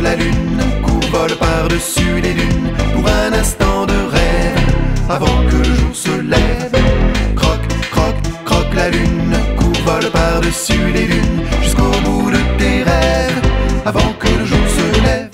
croque la lune, vole par-dessus les dunes, pour un instant de rêve, avant que le jour se lève. Croque, croque, croque la lune, vole par-dessus les dunes, jusqu'au bout de tes rêves, avant que le jour se lève.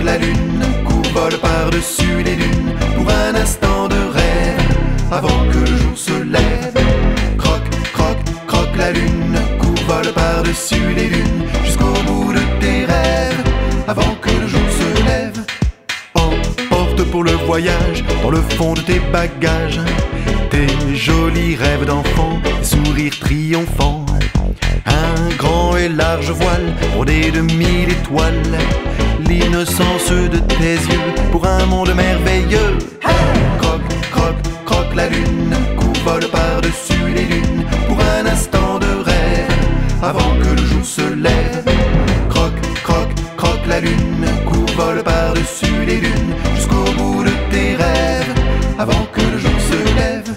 La lune, vole par-dessus les dunes, pour un instant de rêve, avant que le jour se lève. Croque, croque, croque la lune, vole par-dessus les dunes, jusqu'au bout de tes rêves, avant que le jour se lève. Emporte pour le voyage, dans le fond de tes bagages, tes jolis rêves d'enfant, tes sourires triomphants. Un grand et large voile bordé de 1000 étoiles, l'innocence de tes yeux pour un monde merveilleux. Croque, croque, croque la lune, vole par-dessus les dunes, pour un instant de rêve, avant que le jour se lève. Croque, croque, croque la lune, vole par-dessus les dunes, jusqu'au bout de tes rêves, avant que le jour se lève.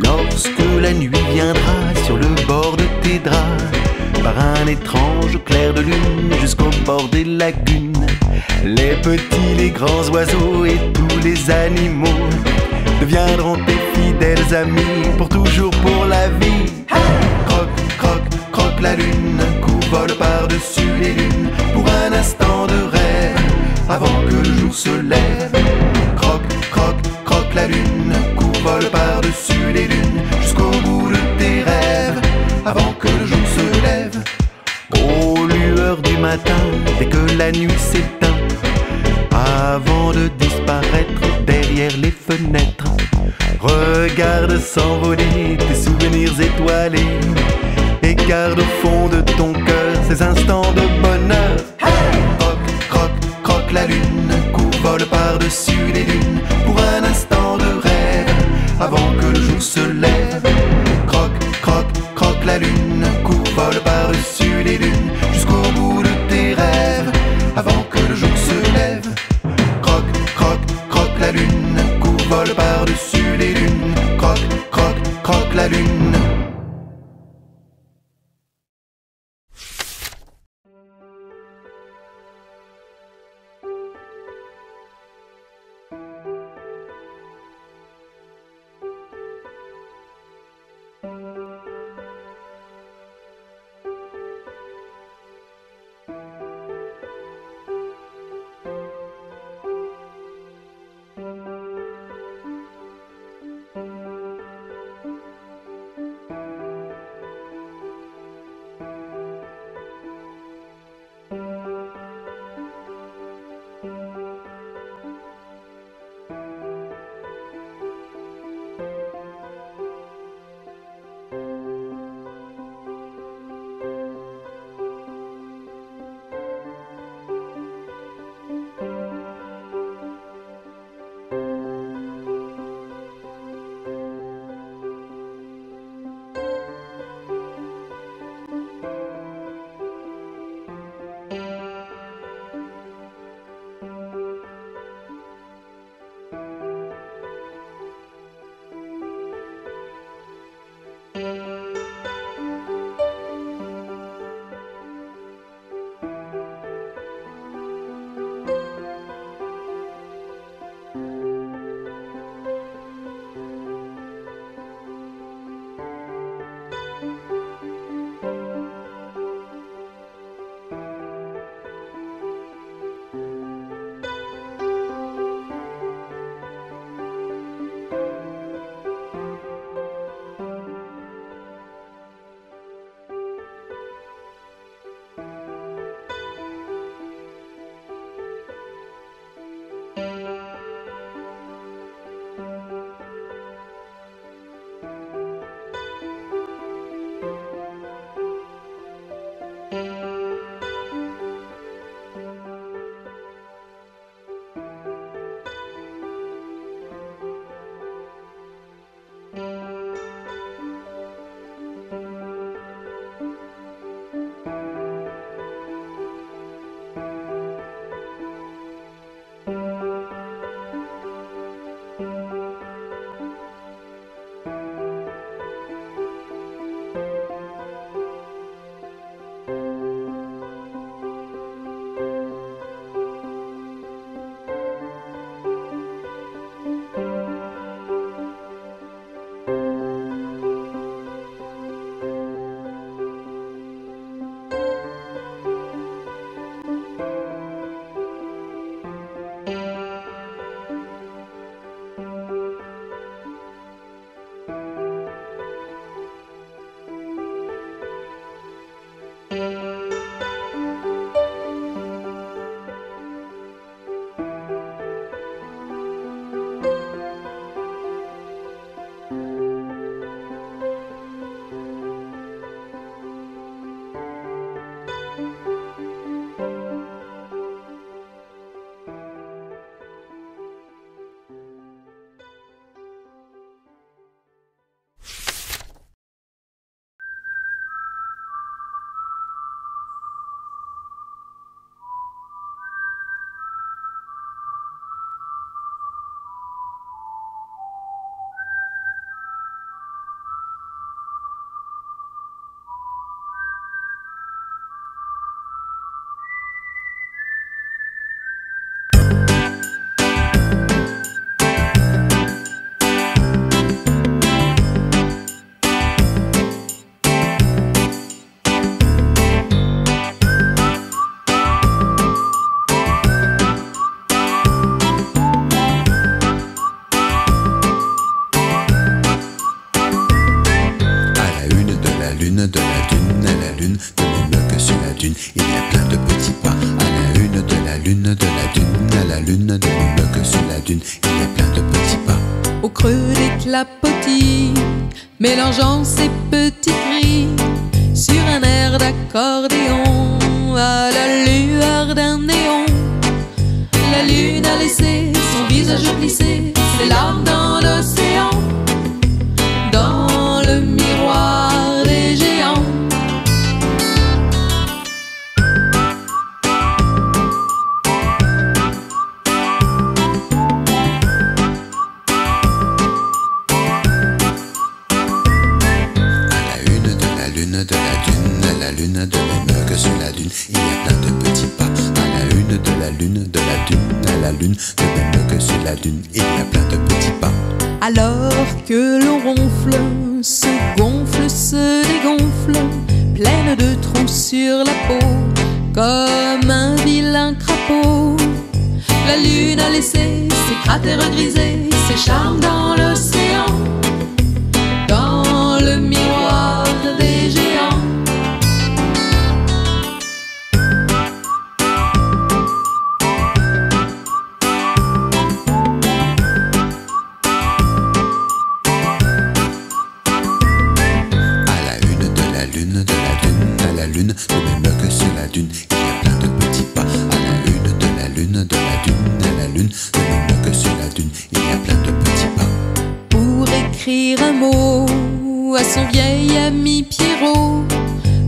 Lorsque la nuit viendra sur le bord de tes draps, par un étrange clair de lune jusqu'au bord des lagunes, les petits, les grands oiseaux et tous les animaux deviendront tes fidèles amis pour toujours, pour la vie. Croque, croque, croque la lune, vole par-dessus les dunes, pour un instant de rêve, avant que le jour se lève. Croque, croque, croque la lune, vole par-dessus les dunes, jusqu'au bout de tes rêves, avant que le jour se lève. Aux lueurs du matin, dès que la nuit s'éteint, avant de disparaître derrière les fenêtres, regarde s'envoler tes souvenirs étoilés, et garde au fond de ton cœur ces instants de bonheur. Croque, croque, croque la lune, vole par-dessus les dunes, pour un instant de rêve, avant que le jour se lève. Croque, croque, croque la lune, vole par-dessus les dunes, jusqu'au bout de tes rêves, avant que le jour se lève. Croque, croque, croque la lune, vole par-dessus les dunes, croque, croque, croque la lune. lune, de la dune, à la lune, de même que sur la dune, il y a plein de petits pas. À la une de la lune, de la dune, à la lune, de même que sur la dune, il y a plein de petits pas. Au creux des clapotis, mélangeant ses petits cris, sur un air d'accordéon, à la lueur d'un néon, la lune a laissé son visage glisser, ses larmes dans l'océan, dans le miroir des géants. De la dune, à la lune, de même que sur la dune, il y a plein de petits pas. À la une de la lune, de la dune, à la lune, de même que sur la dune, il y a plein de petits pas. Alors que l'on ronfle, se gonfle, se dégonfle, pleine de trous sur la peau, comme un vilain crapaud. La lune a laissé ses cratères grisés, ses charmes dans l'océan, dans le miroir des géants. À la une de la lune, de la dune, à la lune, de même que sur la dune, il y a plein de petits pas. À la une de la lune, de la dune, à la lune, de même que sur la dune, il y a plein de petits pas. Pour écrire un mot à son vieil ami Pierrot,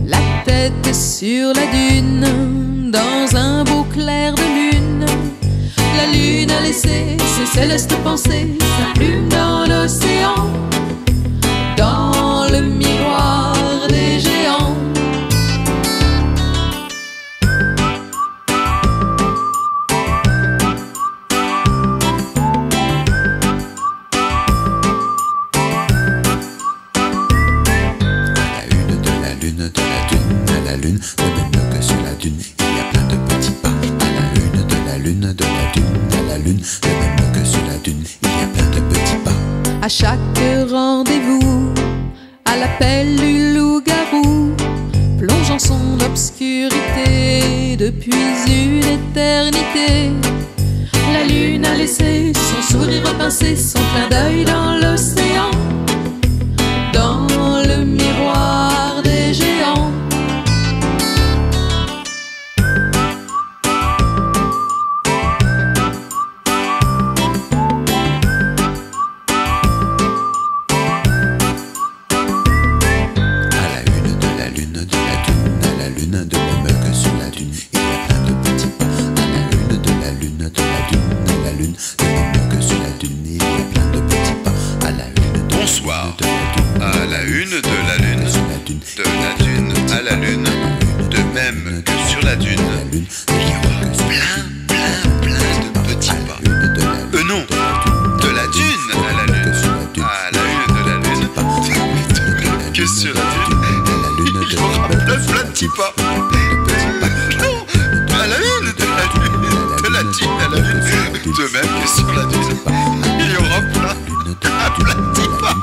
la tête sur la dune, dans un beau clair de lune, la lune a laissé ses célestes pensées, sa plume dans l'océan, dans le miroir des géants. De la lune, de même que sur la dune, il y a plein de petits pas. À la une de la lune, de la dune, à la lune, de même que sur la dune, il y a plein de petits pas. À chaque rendez-vous, à l'appel du loup-garou, plongeant son obscurité depuis une éternité, la lune a laissé son sourire pincé, son clin d'œil dans l'océan, dans le miroir des géants. De même que sur la dune, il y a plein de petits pas. À la une de la lune, de la dune, à la lune, de même que sur la dune, il y a plein de petits pas. À la une de Bonsoir. la dune, À la une de la lune, de la dune à la lune, de même que sur la dune, il y aura plein de petits pas. Non, de la dune à la lune, à la une de la lune, de même que sur la dune, il y aura plein de petits pas. Non, à la une de la lune, de la dune à la lune, de même que sur la dune, il y aura plein de petits pas.